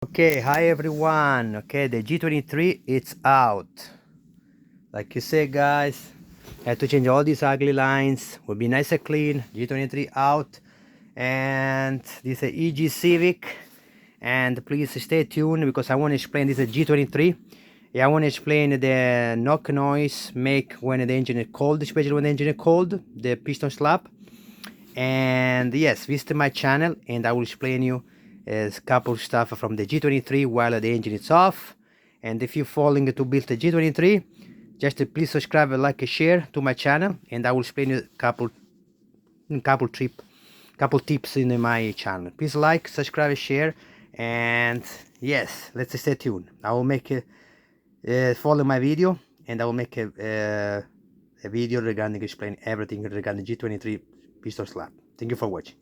Okay, hi everyone. Okay, the G23 it's out. Like you said, guys, had to change all these ugly lines. Will be nice and clean. G23 out, and this is a EG Civic. And please stay tuned because I want to explain this is G23. Yeah, I want to explain the knock noise make when the engine is cold, especially when the engine is cold, the piston slap. And yes, visit my channel and I will explain you a couple stuff from the G23 while the engine is off. And if you're falling to build the G23, just please subscribe, like, and share to my channel, and I will explain you a couple tips in my channel. Please like, subscribe, share, and yes, let's stay tuned. I will make follow my video, and I will make a video regarding explain everything regarding G23 piston slab. Thank you for watching.